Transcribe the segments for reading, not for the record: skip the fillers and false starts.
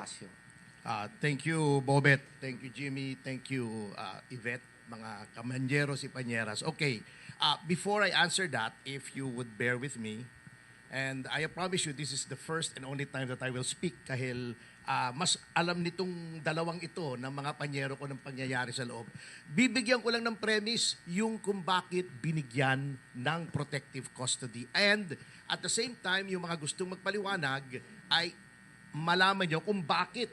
espasyo. Thank you, Bobet. Thank you, Jimmy. Thank you, Yvette, mga kamanyeros y panyeras. Okay, before I answer that, if you would bear with me, and I promise you, this is the first and only time that I will speak dahil mas alam nitong dalawang ito ng mga panyero ko ng pangyayari sa loob. Bibigyan ko lang ng premise yung kung bakit binigyan ng protective custody. And at the same time, yung mga gustong magpaliwanag ay malaman nyo kung bakit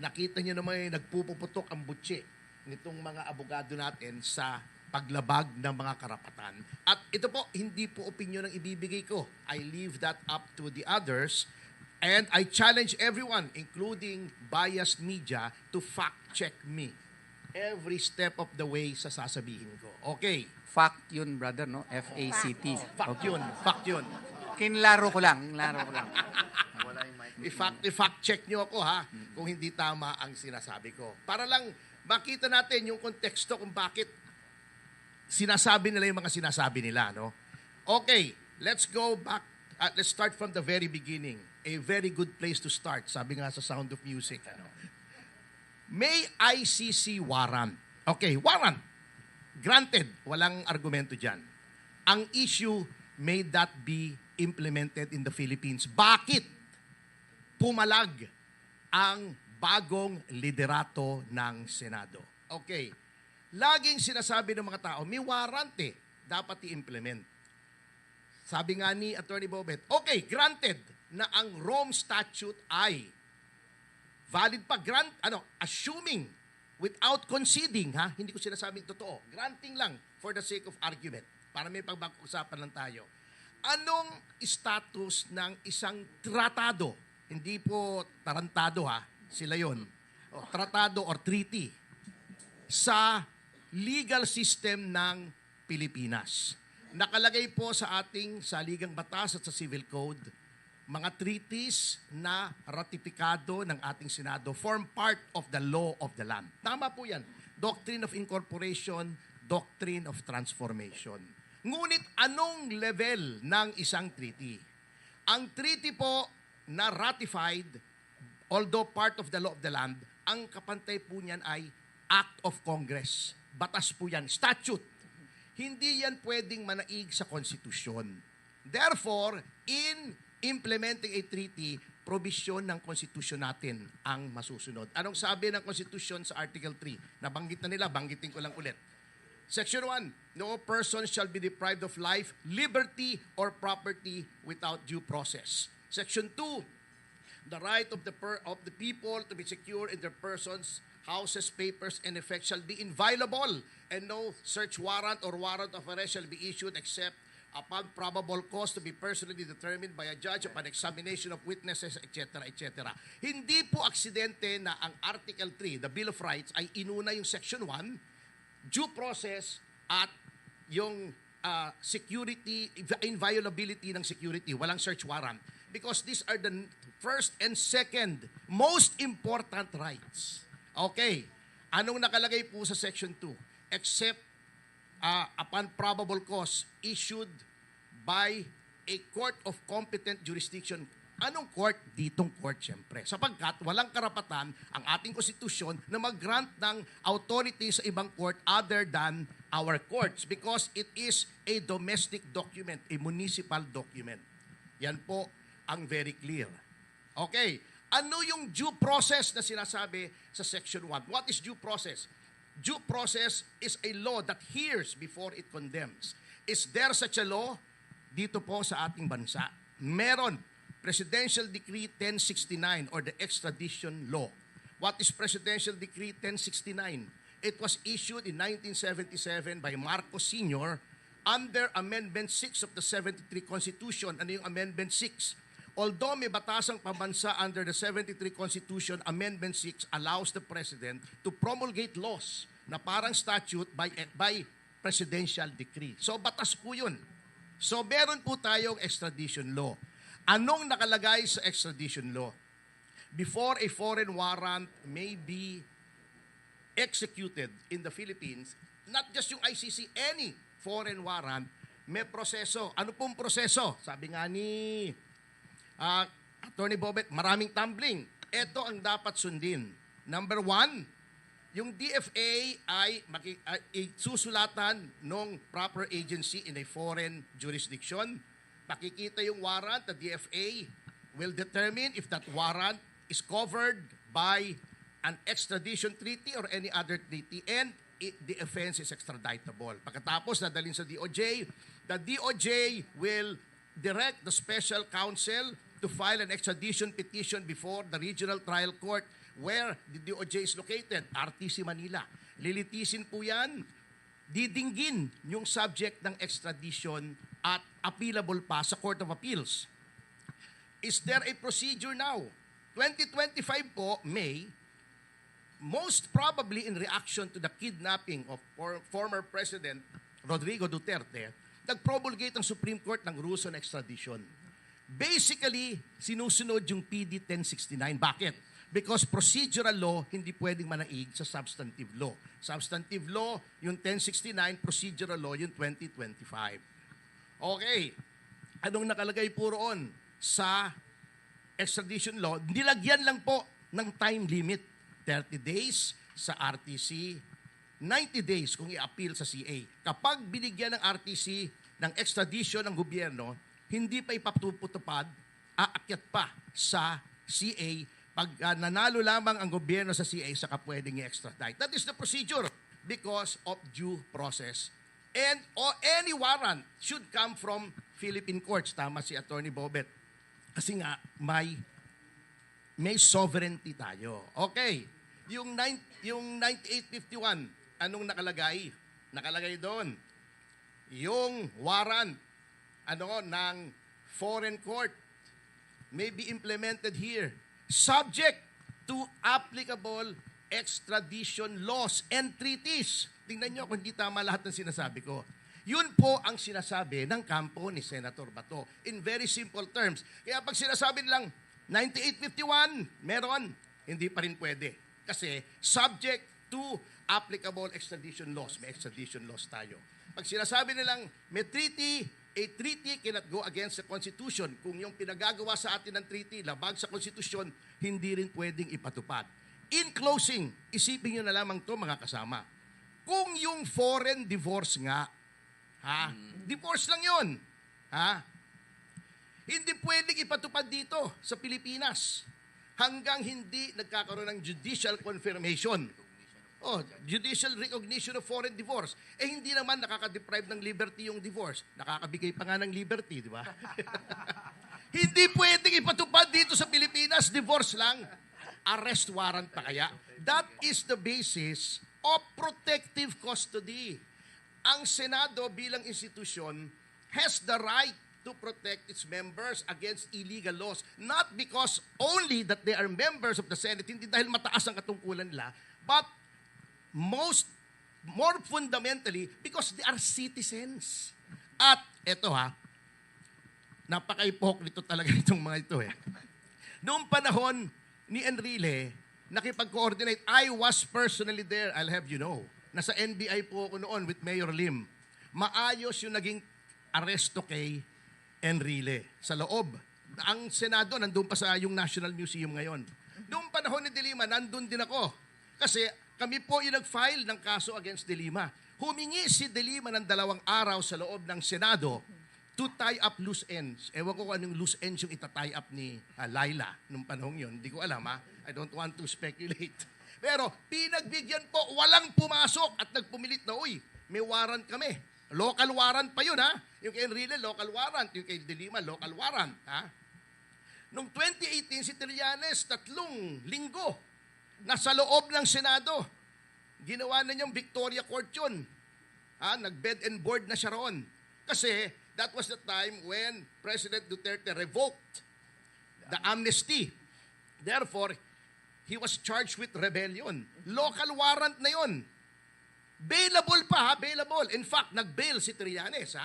nakita nyo naman nagpupuputok ang butsi nitong mga abogado natin sa paglabag ng mga karapatan. At ito po, hindi po opinion ang ibibigay ko. I leave that up to the others. And I challenge everyone, including biased media, to fact-check me every step of the way sa sasabihin ko. Okay. Fact yun, brother, no? F-A-C-T. Fact yun. Fact yun. Kinlaro ko lang. I-fact check nyo ako ha kung hindi tama ang sinasabi ko. Para lang makita natin yung konteksto kung bakit sinasabi nila yung mga sinasabi nila. No? Okay, let's go back. Let's start from the very beginning. A very good place to start. Sabi nga sa Sound of Music. Ano? May ICC warrant. Okay, warrant. Granted, walang argumento dyan. Ang issue, may that be implemented in the Philippines. Bakit pumalag ang bagong liderato ng Senado? Okay. Laging sinasabi ng mga tao, may warrant dapat i-implement. Sabi nga ni Attorney Bobet, okay, granted na ang Rome Statute ay valid pa, assuming without conceding, hindi ko sinasabing totoo, granting lang for the sake of argument, para may pag-usapan lang tayo. Anong status ng isang tratado? Hindi po tarantado sila yon. Tratado or treaty sa legal system ng Pilipinas. Nakalagay po sa ating saligang batas at sa civil code, mga treaties na ratipikado ng ating Senado form part of the law of the land. Tama po yan. Doctrine of incorporation, doctrine of transformation. Ngunit anong level ng isang treaty? Ang treaty po na ratified, although part of the law of the land, ang kapantay po niyan ay Act of Congress. Batas po yan. Statute. Hindi yan pwedeng manaig sa konstitusyon. Therefore, in implementing a treaty, probisyon ng konstitusyon natin ang masusunod. Anong sabi ng konstitusyon sa Article 3? Nabanggit na nila, banggitin ko lang ulit. Section 1, no person shall be deprived of life, liberty, or property without due process. Section 2, the right of the people to be secure in their persons, houses, papers, and effects shall be inviolable, and no search warrant or warrant of arrest shall be issued except upon probable cause to be personally determined by a judge upon examination of witnesses, etc., etc. Hindi po aksidente na ang Article 3, the Bill of Rights, ay inuna yung Section 1, due process, at yung security, inviolability ng security, walang search warrant. Because these are the first and second most important rights. Okay. Anong nakalagay po sa Section 2? Except upon probable cause issued by a court of competent jurisdiction. Anong court? Ditong court, siyempre. Sapagkat walang karapatan ang ating konstitusyon na mag-grant ng authority sa ibang court other than our courts because it is a domestic document, a municipal document. Yan po ang very clear. Okay. Ano yung due process na sinasabi sa Section 1? What is due process? Due process is a law that hears before it condemns. Is there such a law? Dito po sa ating bansa. Meron. Presidential Decree 1069 or the Extradition Law. What is Presidential Decree 1069? It was issued in 1977 by Marcos Sr. under Amendment 6 of the 73 Constitution. Ano yung Amendment 6? Although may batasang pambansa under the 73 Constitution, Amendment 6 allows the President to promulgate laws na parang statute by presidential decree. So batas po yun. So meron po tayong extradition law. Anong nakalagay sa extradition law? Before a foreign warrant may be executed in the Philippines, not just yung ICC, any foreign warrant, may proseso. Ano pong proseso? Sabi nga ni Attorney Bobet, maraming tumbling. ito ang dapat sundin. Number one, yung DFA ay susulatan ng proper agency in a foreign jurisdiction. Pakikita yung warrant, the DFA will determine if that warrant is covered by an extradition treaty or any other treaty, and the offense is extraditable. Pagkatapos nadalhin sa DOJ, the DOJ will direct the special counsel to file an extradition petition before the regional trial court where the DOJ is located, RTC Manila. Lilitisin po yan, didinggin yung subject ng extradition at appealable pa sa Court of Appeals. Is there a procedure now? 2025 po, May, most probably in reaction to the kidnapping of former President Rodrigo Duterte, nag-promulgate ang Supreme Court ng rules on extradition. Basically, sinusunod yung PD 1069. Bakit? Because procedural law, hindi pwedeng manaig sa substantive law. Substantive law, yung 1069, procedural law, yung 2025. Okay. Anong nakalagay po roon sa extradition law? Nilagyan lang po ng time limit. 30 days sa RTC, 90 days kung i-appeal sa CA. Kapag binigyan ng RTC ng extradition ng gobyerno, hindi pa ipatutupad, aakyat pa sa CA. Pag nanalo lamang ang gobyerno sa CA, saka pwedeng i-extradite. That is the procedure because of due process. And any warrant should come from Philippine courts. Tama si Attorney Bobet. Kasi nga, may sovereignty tayo. Okay. Yung 9851, anong nakalagay? Nakalagay doon. Yung warrant ng foreign court may be implemented here subject to applicable extradition laws and treaties. Tingnan nyo kung hindi tama lahat ng sinasabi ko. Yun po ang sinasabi ng kampo ni Senator Bato in very simple terms. Kaya pag sinasabi nilang 9851, meron, hindi pa rin pwede. Kasi subject to applicable extradition laws. May extradition laws tayo. Pag sinasabi nilang may treaty, a treaty cannot go against the Constitution. Kung yung pinagagawa sa atin ng treaty, labag sa Constitution, hindi rin pwedeng ipatupad. In closing, isipin nyo na lamang to mga kasama. Kung yung foreign divorce nga, divorce lang yun, hindi pwedeng ipatupad dito sa Pilipinas hanggang hindi nagkakaroon ng judicial confirmation. Judicial recognition of foreign divorce. Hindi naman nakaka-deprive ng liberty yung divorce. Nakakabigay pa nga ng liberty, di ba? Hindi pwedeng ipatupad dito sa Pilipinas, divorce lang. Arrest warrant pa kaya. That is the basis of protective custody. Ang Senado bilang institusyon has the right to protect its members against illegal laws. Not because only that they are members of the Senate, hindi dahil mataas ang katungkulan nila, but more fundamentally, because they are citizens. At eto napaka-hypocrite talaga itong mga ito Noong panahon ni Enrile, nakipag-coordinate, I was personally there, I'll have you know. Nasa NBI po ako noon with Mayor Lim. Maayos yung naging aresto kay Enrile sa loob. Ang Senado, nandun pa sa yung National Museum ngayon. Noong panahon ni De Lima, nandun din ako. Kasi kami po yung nag-file ng kaso against De Lima. Humingi si De Lima ng 2 araw sa loob ng Senado to tie up loose ends. Ewan ko kung anong loose ends yung itatie up ni Laila nung panahon yun. Hindi ko alam I don't want to speculate. Pero pinagbigyan po, walang pumasok at nagpumilit na, may warrant kami. Local warrant pa yun Yung kay Enrile, local warrant. Yung kay De Lima, local warrant Noong 2018, si Trillanes, 3 linggo, nasa loob ng Senado. Ginawa na niyang Victoria Court yun. Nag-bed and board na siya roon. Kasi that was the time when President Duterte revoked the amnesty. Therefore, he was charged with rebellion. Local warrant na yun. Bailable pa, bailable. In fact, nag-bail si Trillanes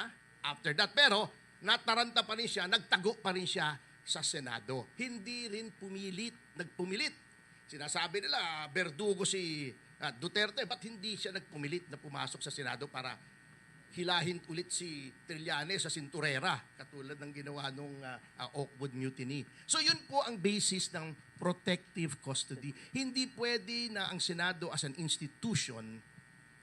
after that. Pero, nataranta pa rin siya, nagtago pa rin siya sa Senado. Hindi rin nagpumilit. Sinasabi nila, berdugo si Duterte, ba't hindi siya nagpumilit na pumasok sa Senado para hilahin ulit si Trillanes sa Sinturera, katulad ng ginawa nung Oakwood Mutiny. So yun po ang basis ng protective custody. Hindi pwede na ang Senado as an institution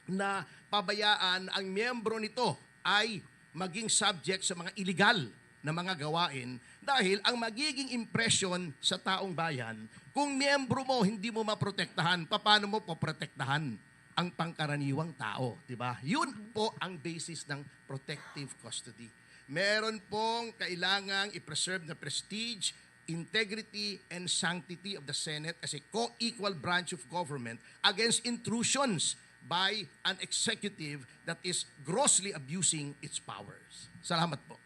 na pabayaan ang miyembro nito ay maging subject sa mga illegal na mga gawain dahil ang magiging impression sa taong bayan, kung miyembro mo hindi mo maprotektahan, paano mo poprotektahan ang pangkaraniwang tao, di ba? Yun po ang basis ng protective custody. Meron pong kailangang i-preserve na prestige, integrity, and sanctity of the Senate as a co-equal branch of government against intrusions by an executive that is grossly abusing its powers. Salamat po.